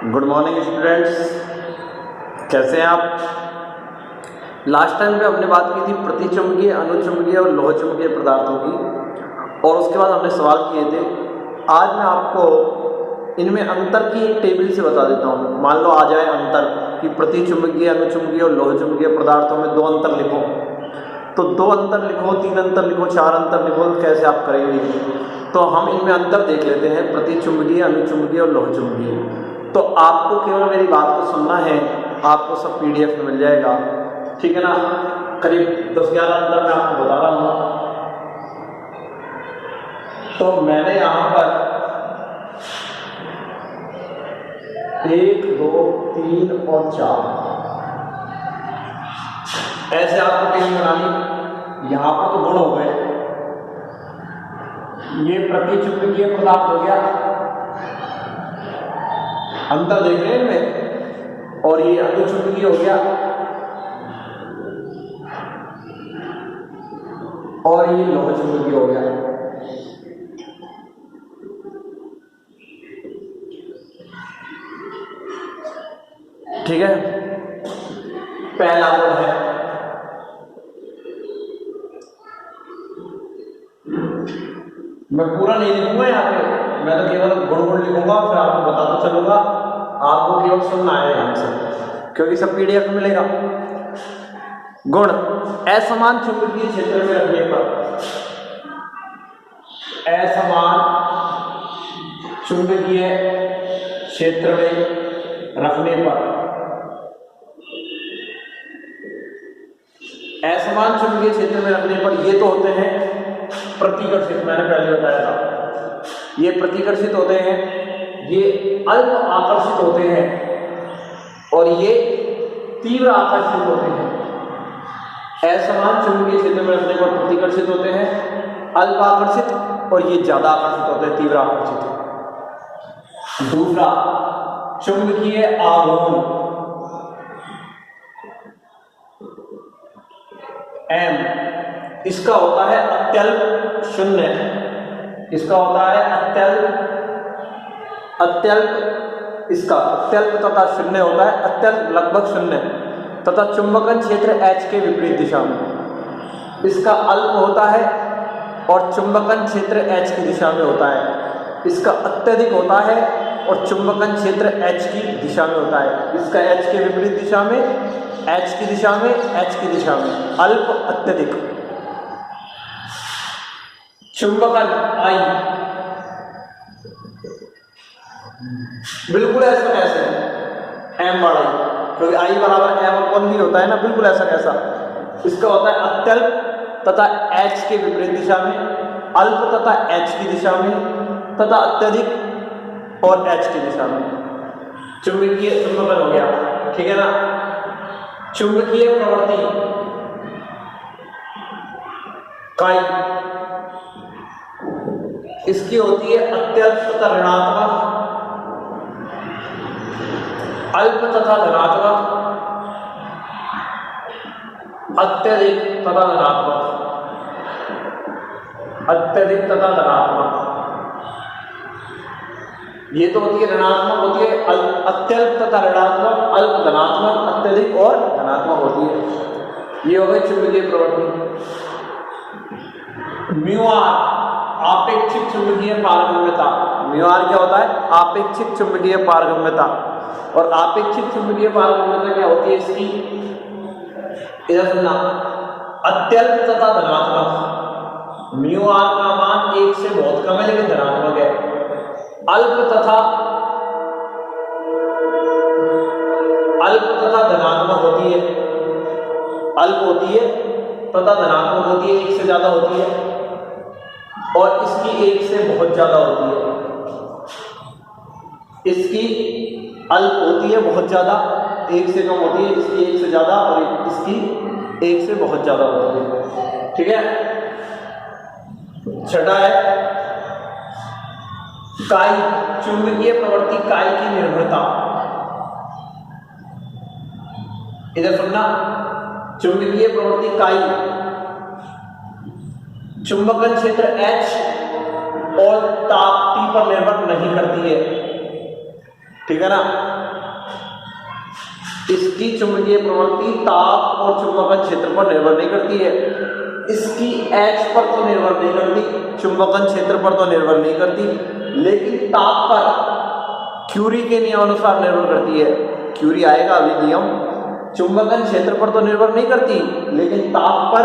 Good morning students, कैसे हैं आप। लास्ट टाइम पे हमने बात की थी प्रतिचुंबकीय, अनुचुंबकीय और लोह चुंबकीय पदार्थों की, और उसके बाद हमने सवाल किए थे। आज मैं आपको इनमें अंतर की एक टेबल से बता देता हूँ। मान लो आ जाए अंतर कि प्रतिचुंबकीय, अनुचुंबकीय और लोह चुंबकीय पदार्थों में 2 अंतर लिखो, तो 2 अंतर लिखो, 3 अंतर लिखो, 4 अंतर लिखो, कैसे आप करेंगे। तो हम इनमें अंतर देख लेते हैं, प्रतिचुंबकीय, अनुचुंबकीय और लोह चुंबकीय। तो आपको केवल मेरी बात को सुनना है, आपको सब PDF में मिल जाएगा, ठीक है ना। करीब 10-11 अंतर मैं आपको बता रहा हूँ। तो मैंने यहाँ पर 1, 2, 3 और 4 ऐसे आपको टेबल बनानी। यहाँ पर तो गुण हो गए, ये प्रतिचुंबकीय पदार्थ हो गया, अंतर देख रहे हैं इनमें, और ये अनुचुंबकीय हो गया, और ये लोह चुंबकीय हो गया। ठीक है, पहला गुण है मैं पूरा नहीं लिखूंगा यहाँ पे, मैं तो केवल गुण लिखूंगा, फिर आपको बताता चलूंगा। आपको केवल सुनना है यहाँ से, क्योंकि सब PDF में मिलेगा। गुण: असमान चुंबकीय क्षेत्र में रखने पर, असमान चुंबकीय क्षेत्र में रखने पर, असमान चुंबकीय क्षेत्र में रखने पर ये तो होते हैं प्रतिकर्षित, मैंने पहले बताया था, ये प्रतिकर्षित होते हैं, ये अल्प आकर्षित होते हैं, और ये तीव्र आकर्षित होते हैं। असमान चुंबकीय क्षेत्र में रखने पर प्रतिकर्षित होते हैं, अल्प आकर्षित, और ये ज्यादा आकर्षित होते हैं, तीव्र आकर्षित। दूसरा, चुंबकीय आघूर्ण, M, इसका होता है अत्यल्प शून्य, इसका होता है अत्यल्प, इसका अत्यल्प तथा शून्य होता है, अत्यल्प लगभग शून्य, तथा चुंबकन क्षेत्र H के विपरीत दिशा में। इसका अल्प होता है और चुंबकन क्षेत्र H की दिशा में होता है। इसका अत्यधिक होता है और चुंबकन क्षेत्र H की दिशा में होता है। इसका H के विपरीत दिशा में, H की दिशा में, H की दिशा में, अल्प अत्यधिक। चुंबकन I बिल्कुल ऐसा कैसे, M बड़ा I, क्योंकि I बराबर M भी होता है ना, बिल्कुल ऐसा कैसा। इसका होता है अत्यल्प तथा H के विपरीत दिशा में, अल्प तथा H की दिशा में, तथा अत्यधिक और H की दिशा में। चुंबकीय चुंबकन हो गया, ठीक है ना। चुंबकीय प्रवृत्ति काई, इसकी होती है अत्यल्प तथा ऋणात्मक, अल्प तथा धनात्मक, अत्यधिक तथा धनात्मक, अत्यधिक तथा धनात्मक। ये तो होती है ऋणात्मक, होती है अत्यल्प तथा ऋणात्मक, अल्प धनात्मक, अत्यधिक और धनात्मक होती है। ये हो गई चुंबकीय प्रवृत्ति। म्यूआर, आपेक्षिक चुंबकीय पारगम्यता। म्यूआर क्या होता है? आपेक्षिक चुंबकीय पारगम्यता। और आपेक्षिक चुंबकीय पारगम्यता क्या होती है इसकी? इधर सुनना, अत्यल्प तथा धनात्मक। म्यूआर का मान 1 से बहुत कम है लेकिन धनात्मक है। अल्प तथा धनात्मक होती है, अल्प होती है तथा धनात्मक होती है, 1 से ज्यादा होती है, और इसकी 1 से बहुत ज्यादा होती है। इसकी अल्प होती है बहुत ज्यादा, 1 से कम होती है, इसकी 1 से ज्यादा, और इसकी 1 से बहुत ज्यादा होती है, ठीक है। छठा है काई, चुंबकीय प्रवृत्ति काई की निर्भरता। इधर सुनना, चुंबकीय प्रवृत्ति काई चुंबकन क्षेत्र H और ताप T पर निर्भर नहीं करती है, ठीक है ना। इसकी चुंबकीय प्रवृत्ति ताप और चुंबकन क्षेत्र पर निर्भर नहीं करती है। इसकी H पर तो निर्भर नहीं करती, चुंबकन क्षेत्र पर तो निर्भर नहीं करती, लेकिन ताप पर क्यूरी के नियमानुसार निर्भर करती है। क्यूरी आएगा अभी नियम। चुंबकन क्षेत्र पर तो निर्भर नहीं करती, लेकिन ताप पर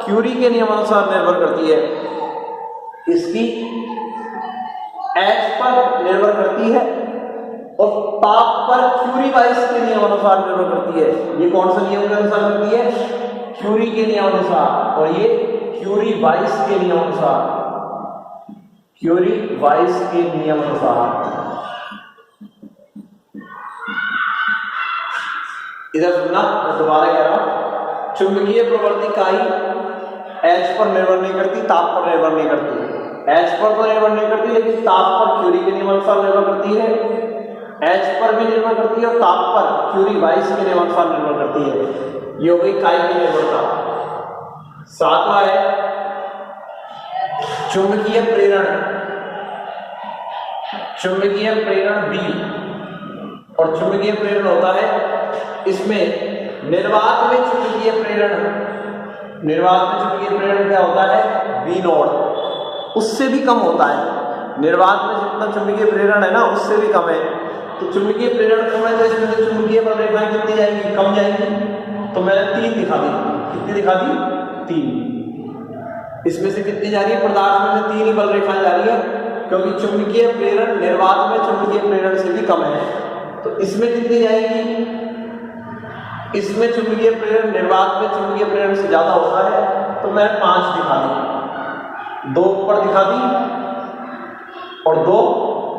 क्यूरी के नियमानुसार निर्भर करती है। इसकी H पर निर्भर करती है और ताप पर क्यूरी वाइस के नियमानुसार निर्भर करती है। ये कौन सा नियम के अनुसार करती है? क्यूरी के नियमानुसार। और ये क्यूरी वाइस के नियमानुसार, क्यूरी वाइस के नियमानुसार। इधर सुनना, मैं दोबारा कह रहा हूं, चुंबकीय प्रवृत्ति इकाई H पर निर्भर नहीं करती, ताप पर निर्भर नहीं करती। H पर तो निर्भर नहीं करती, लेकिन ताप पर क्यूरी के नियमानुसार निर्भर करती है। H पर भी निर्भर करती है और ताप पर क्यूरी वाइस के नियमानुसार निर्भर करती है। ये हो गई इकाई की निर्भरता। सातवां है चुंबकीय प्रेरण। चुंबकीय प्रेरण B और चुंबकीय प्रेरण होता है, इसमें निर्वात में चुंबकीय प्रेरण, निर्वात में चुंबकीय प्रेरण क्या होता है? B नॉट, उससे भी कम होता है। निर्वात में जितना चुंबकीय प्रेरण है ना, उससे भी कम है। तो चुंबकीय प्रेरण कम है तो इसमें से चुंबकीय बल रेखाएं कितनी जाएंगी? कम जाएंगी। तो मैंने 3 दिखा दी। कितनी दिखा दी? 3। इसमें से कितनी जा रही है? पदार्थ में से 3 ही बल रेखाएं जा रही है, क्योंकि चुंबकीय प्रेरण निर्वात में चुंबकीय प्रेरण से भी कम है। तो इसमें कितनी जाएगी? इसमें चुंबकीय प्रेरण निर्वात में चुंबकीय प्रेरण से ज्यादा होता है, तो मैंने 5 दिखा दी। 2 ऊपर दिखा दी और 2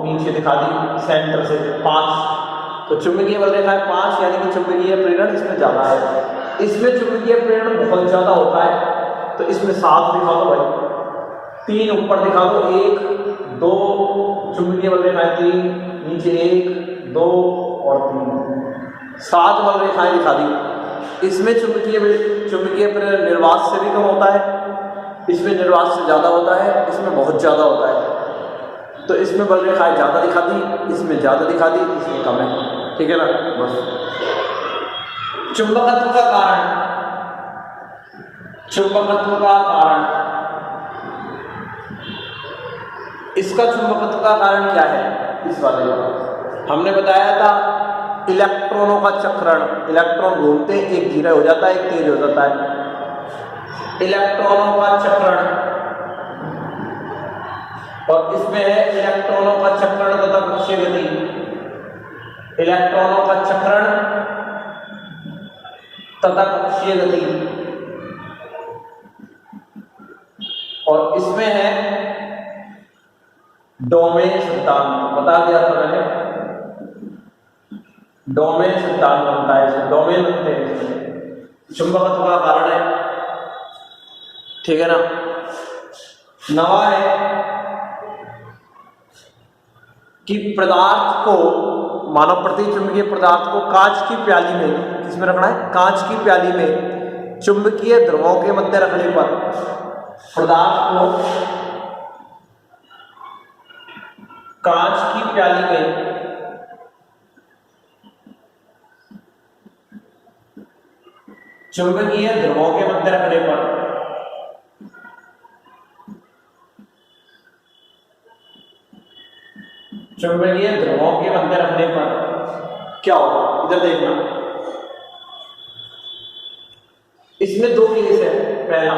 नीचे दिखा दी, सेंटर से 5। तो चुंबकीय बल रेखा है 5, यानी कि चुंबकीय प्रेरण इसमें ज्यादा है। इसमें चुंबकीय प्रेरण बहुत ज्यादा होता है, तो इसमें 7 दिखा दो भाई। 3 ऊपर दिखा दो, 1 2 चुंबकीय बल रेखाएं 3, नीचे 1 2 और 3, 7 बल रेखाएं दिखा दी। इसमें चुंबकीय प्रेरण निर्वात से भी कम होता है, इसमें निर्वात से ज्यादा होता है, इसमें बहुत ज्यादा होता है। तो इसमें बल रेखाएं ज्यादा दिखा दी, इसमें ज्यादा दिखा दी, इसमें कम है। ठीक है ना? बस। चुंबकत्व का कारण, चुंबकत्व का कारण, इसका चुंबकत्व का कारण क्या है? इस वाले का हमने बताया था, इलेक्ट्रॉनों का चक्रण। इलेक्ट्रॉन घूमते, एक धीरे हो जाता है, एक तेज हो जाता है। इलेक्ट्रॉनों का चक्रण, और इसमें है इलेक्ट्रॉनों का चक्रण तथा कक्षीय गति। इलेक्ट्रॉनों का चक्रण तथा कक्षीय गति, और इसमें है डोमेन सिद्धांत। बता दिया था मैंने, डोमेन सिद्धांत बनता है इसमें, डोमेन बनते हैं इसमें। चुंबकत्व का कारण है। ठीक है ना? 9वां है कि पदार्थ को, मानव प्रति चुंबकीय पदार्थ को कांच की प्याली में, किसमें रखना है? कांच की प्याली में चुंबकीय ध्रुवों के मध्य रखने पर पदार्थ को कांच की प्याली में चुंबकीय ध्रुवों के मध्य रखने पर चुंबकीय ध्रुवों के मध्य रखने पर क्या होगा? इधर देखना, इसमें 2 केस है। पहला,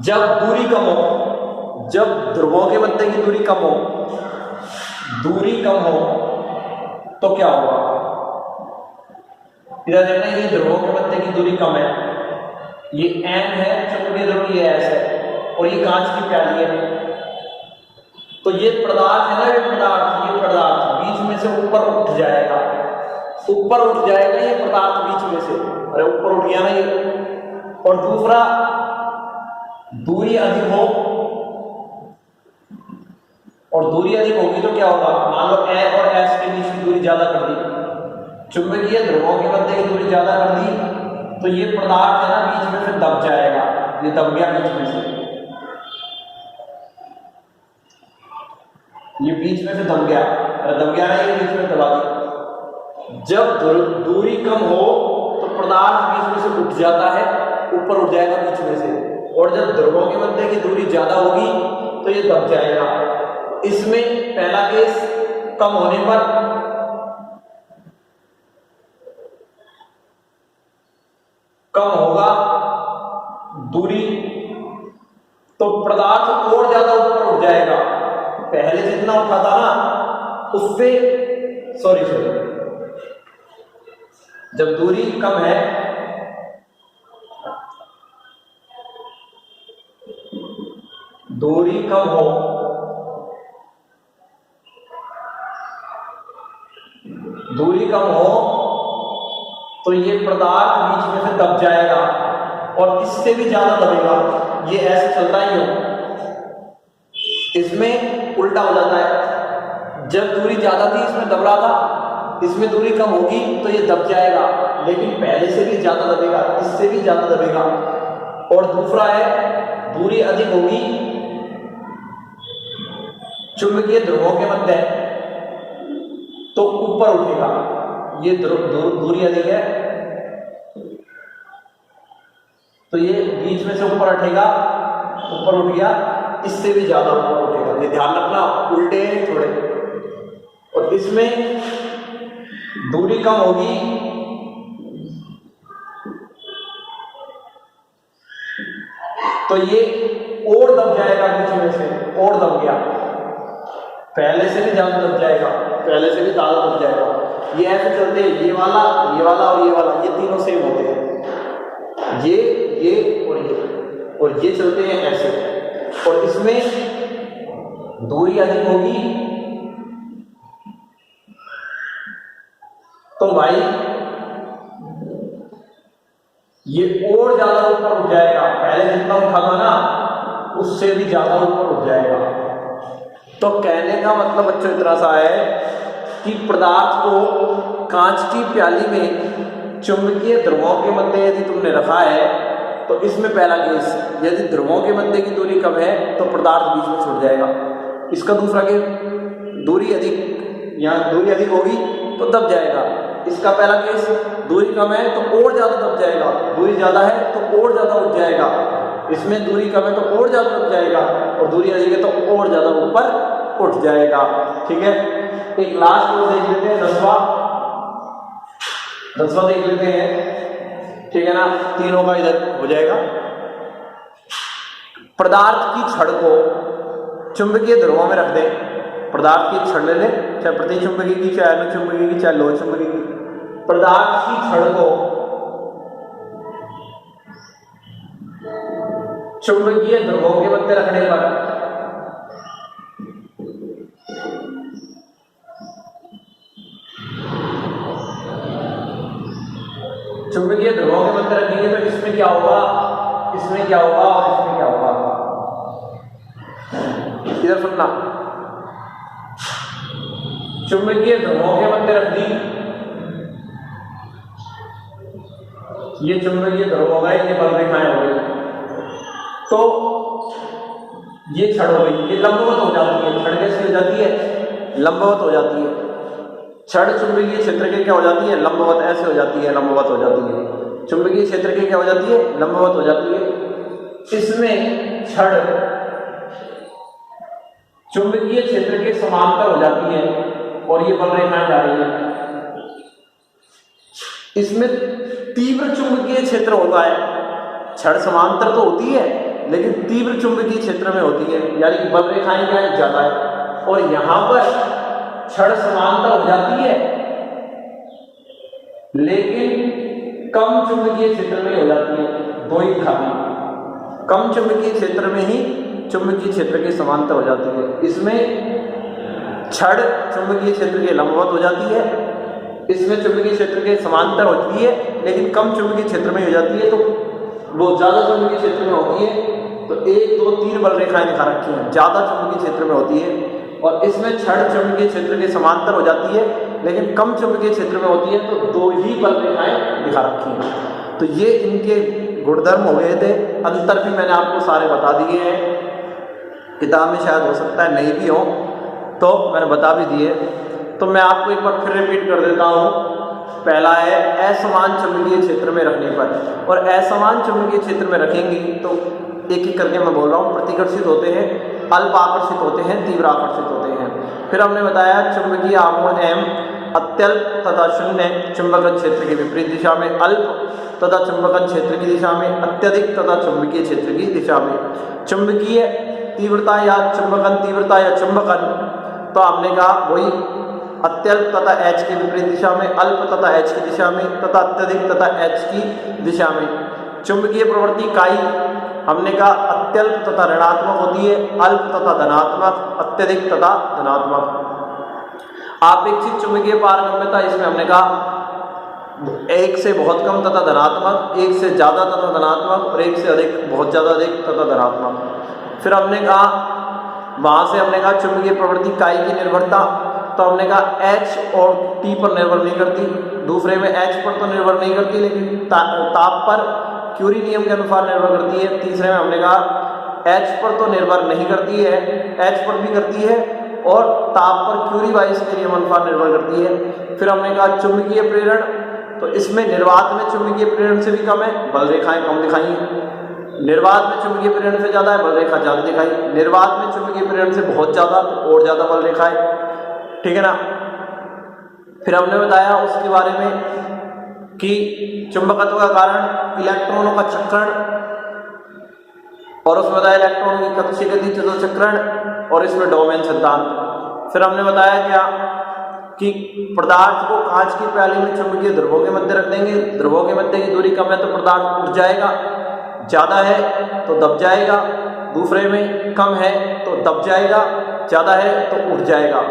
जब दूरी कम हो, जब ध्रुवों के मध्य की दूरी कम हो, दूरी कम हो तो क्या होगा? इधर देखना, ये ध्रुवों के मध्य की दूरी कम है, ये N है, चुंबकीय ध्रुव ये S है, और ये कांच की प्याली है। तो ये पदार्थ है ना, ये पदार्थ बीच में से ऊपर उठ जाएगा, ऊपर उठ जाएगा ये पदार्थ बीच में से। अरे ऊपर उठ गया ना ये। और दूसरा, दूरी अधिक हो, और दूरी अधिक होगी तो क्या होगा? मान लो N और S के बीच की दूरी ज्यादा कर दी, चुंबकीय ध्रुवों के मध्य की दूरी ज्यादा कर दी, तो ये पदार्थ है ना बीच में से दब जाएगा। ये दब गया बीच में से, ये बीच में से दब गया। अरे दब गया ना, ये बीच में दबा दी, जब दूरी कम हो तो पदार्थ बीच में से उठ जाता है, ऊपर उठ जाएगा बीच में से, और जब ध्रुवों के मध्य की दूरी ज्यादा होगी तो ये दब जाएगा। इसमें पहला केस कम होने पर कम होगा दूरी तो पदार्थ और ज्यादा ऊपर उठ जाएगा। पहले जितना उठा था ना उससे सॉरी जब दूरी कम है दूरी कम हो तो ये पदार्थ बीच में से दब जाएगा और इससे भी ज्यादा दबेगा। ये ऐसे चलता ही हो, इसमें उल्टा हो जाता है। जब दूरी ज्यादा थी इसमें दब रहा था, इसमें दूरी कम होगी तो ये दब जाएगा, लेकिन पहले से भी ज्यादा दबेगा, इससे भी ज्यादा दबेगा। और दूसरा है दूरी अधिक होगी चुंबकीय ध्रुवों के मध्य तो ऊपर उठेगा। ये दूरी अधिक है तो ये बीच में से ऊपर उठेगा, ऊपर उठ गया, इससे भी ज्यादा ऊपर उठेगा। ये ध्यान रखना, उल्टे थोड़े। और इसमें दूरी कम होगी तो ये और दब जाएगा, बीच में से और दब गया, पहले से भी ज्यादा दब जाएगा, पहले से भी ज्यादा दब जाएगा। ये ऐसे चलते हैं, ये वाला और ये वाला, ये तीनों सेम होते हैं, ये और ये चलते हैं ऐसे। और इसमें दूरी अधिक होगी तो भाई ये और ज्यादा ऊपर उठ जाएगा, पहले जितना उठा था ना उससे भी ज्यादा ऊपर उठ जाएगा। तो कहने का मतलब बच्चों इतना सा है कि पदार्थ को कांच की प्याली में चुंबकीय ध्रुवों के मध्य यदि तुमने रखा है तो इसमें पहला केस, यदि ध्रुवों के मध्य की दूरी कम है तो पदार्थ बीच में छूट जाएगा। इसका दूसरा केस दूरी अधिक, यहाँ दूरी अधिक होगी तो दब जाएगा। इसका पहला केस दूरी कम है तो और ज्यादा दब जाएगा, दूरी ज्यादा है तो और ज्यादा उठ जाएगा। इसमें दूरी कम है तो और ज्यादा दब जाएगा और दूरी अधिक है तो और ज्यादा ऊपर उठ जाएगा। ठीक है, एक लास्ट को देख लेते हैं, 10वां देख लेते हैं। ठीक है ना, तीनों का इधर हो जाएगा। पदार्थ की छड़ को चुंबकीय ध्रुवों में रख दें। पदार्थ की छड़ ले लें, चाहे प्रतिचुंबकीय की, चाहे अनुचुंबकीय की, चाहे लोह चुंबकीय की। पदार्थ की छड़ को चुंबकीय ध्रुवों के मध्य रखने पर चुंबकीय ध्रुवों के मध्य रखेंगे तो इसमें क्या होगा, इसमें क्या होगा और इसमें क्या होगा। इधर सुनना, चुंबकीय ध्रुवों के मध्य रख दी, ये चुंबकीय ध्रुव हो गए, ये बल रेखाएं हो गई, तो ये छड़ हो गई, ये लंबवत हो जाती है। छड़ कैसी हो जाती है, लंबवत हो जाती है। छड़ चुंबकीय क्षेत्र के क्या हो जाती है, लंबवत, ऐसे हो जाती है, लंबवत हो जाती है। चुंबकीय क्षेत्र के क्या हो जाती है, लंबवत हो जाती है। इसमें छड़ चुंबकीय क्षेत्र के समांतर हो जाती है और ये बल रेखाएं जा रही है। इसमें तीव्र चुंबकीय क्षेत्र होता है। छड़ समांतर तो होती है लेकिन तीव्र चुंबकीय क्षेत्र में होती है, यानी कि बल रेखाएं क्या है, ज्यादा है। और यहां पर छड़ समांतर हो जाती है लेकिन कम चुंबकीय क्षेत्र में हो जाती है। दो ही खाली कम चुंबकीय क्षेत्र में ही चुंबकीय क्षेत्र के समांतर हो जाती है। इसमें छड़ चुंबकीय क्षेत्र के लंबवत हो जाती है, इसमें चुंबकीय क्षेत्र के समांतर होती है लेकिन कम चुंबकीय क्षेत्र में हो जाती है। तो वो ज्यादा चुंबकीय क्षेत्र में होती है तो 1 2 3 बल रेखाएं दिखा रखी हैं, ज्यादा चुंबकीय क्षेत्र में होती है। और इसमें छड़ चुंबकीय क्षेत्र के समांतर हो जाती है लेकिन कम चुंबकीय क्षेत्र में होती है, तो 2 ही बल रेखाएं दिखा रखी हैं। तो ये इनके गुणधर्म हो गए थे। अंतर भी मैंने आपको सारे बता दिए हैं, किताब में शायद हो सकता है नहीं भी हो, तो मैंने बता भी दिए। तो मैं आपको एक बार फिर रिपीट कर देता हूँ पहला है असमान चुंबकीय क्षेत्र में रखने पर, और असमान चुंबकीय क्षेत्र में रखेंगे तो एक एक करके मैं बोल रहा हूँ, प्रतिकर्षित होते हैं, अल्प आकर्षित होते हैं, तीव्र आकर्षित होते हैं। फिर हमने बताया चुंबकीय आघूर्ण M अत्यल्प तथा शून्य चुंबकन क्षेत्र की विपरीत दिशा में, अल्प तथा चुंबकन क्षेत्र की दिशा में, अत्यधिक तथा चुंबकीय क्षेत्र की दिशा में। चुंबकीय तीव्रता या चुंबकन तीव्रता या चुंबकन, तो हमने कहा वही अत्यल्प तथा H की विपरीत दिशा में, अल्प तथा H की दिशा में, तथा अत्यधिक तथा H की दिशा में। चुंबकीय प्रवृत्ति काई हमने कहा अत्यल्प तथा ऋणात्मक होती है, अल्प तथा धनात्मक, अत्यधिक तथा धनात्मक। आपेक्षिक चुंबकीय पारगम्यता, इसमें हमने कहा एक से बहुत कम तथा धनात्मक, एक से ज़्यादा तथा धनात्मक, और एक से अधिक बहुत ज़्यादा अधिक तथा धनात्मक। फिर हमने कहा वहाँ से हमने कहा चुंबकीय प्रवृत्ति काई की निर्भरता, तो हमने कहा H और T पर निर्भर नहीं करती, दूसरे में H पर तो निर्भर नहीं करती लेकिन ताप पर क्यूरी नियम के अनुसार निर्भर करती है। तीसरे में हमने कहा H पर तो निर्भर नहीं करती है, H पर भी करती है, और ताप पर क्यूरी वाइस के नियम अनुसार निर्भर करती है। फिर हमने कहा चुंबकीय प्रेरण, तो इसमें निर्वात में चुंबकीय प्रेरण से भी कम है, बल रेखाएं कम दिखाई हैं। निर्वात में चुंबकीय प्रेरण से ज़्यादा है, बल रेखा ज़्यादा दिखाई। निर्वात में चुंबकीय प्रेरण से बहुत ज़्यादा, तो और ज़्यादा बल रेखा है, ठीक है ना। फिर हमने बताया उसके बारे में कि चुंबकत्व का कारण इलेक्ट्रॉनों का चक्रण, और उसमें बताया इलेक्ट्रॉन की कक्षीय गति चक्रण, और इसमें डोमेन सिद्धांत। फिर हमने बताया क्या कि पदार्थ को कांच की प्याली में चुंबकीय ध्रुवों के मध्य रख देंगे, ध्रुवों के मध्य की दूरी कम है तो पदार्थ उठ जाएगा, ज़्यादा है तो दब जाएगा, दूसरे में कम है तो दब जाएगा, ज़्यादा है तो उठ जाएगा,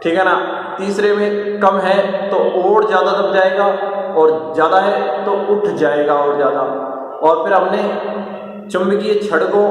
ठीक है ना। तीसरे में कम है तो और ज़्यादा दब जाएगा, और ज़्यादा है तो उठ जाएगा और ज़्यादा। और फिर हमने चुंबकीय छड़ को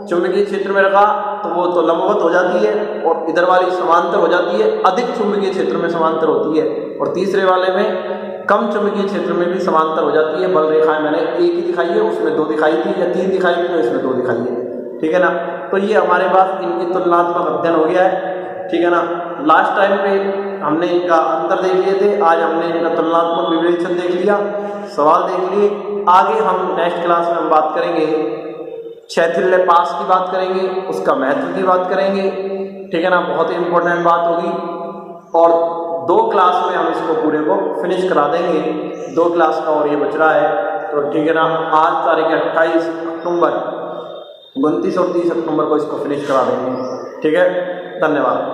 चुंबकीय क्षेत्र में रखा तो वो तो लंबवत हो जाती है, और इधर वाली समांतर हो जाती है, अधिक चुंबकीय क्षेत्र में समांतर होती है, और तीसरे वाले में कम चुंबकीय क्षेत्र में भी समांतर हो जाती है। बल रेखाएं मैंने एक ही दिखाई है, उसमें 2 दिखाई थी, या 3 दिखाई थी तो इसमें 2 दिखाई है, ठीक है ना। तो ये हमारे पास इनकी तुलनात्मक अध्ययन हो गया है, ठीक है ना। लास्ट टाइम पे हमने इनका अंतर देख लिए थे, आज हमने इनका तुलनात्मक विवेचन देख लिया, सवाल देख लिए। आगे हम नेक्स्ट क्लास में हम बात करेंगे क्षैथिल्य पास की बात करेंगे, उसका महत्व की बात करेंगे, ठीक है ना। बहुत ही इंपॉर्टेंट बात होगी, और 2 क्लास में हम इसको पूरे को फिनिश करा देंगे। 2 क्लास का और ये बच रहा है, तो ठीक है ना। आज तारीख 28 अक्टूबर, 29 और 30 अक्टूबर को इसको फिनिश करा देंगे, ठीक है। धन्यवाद।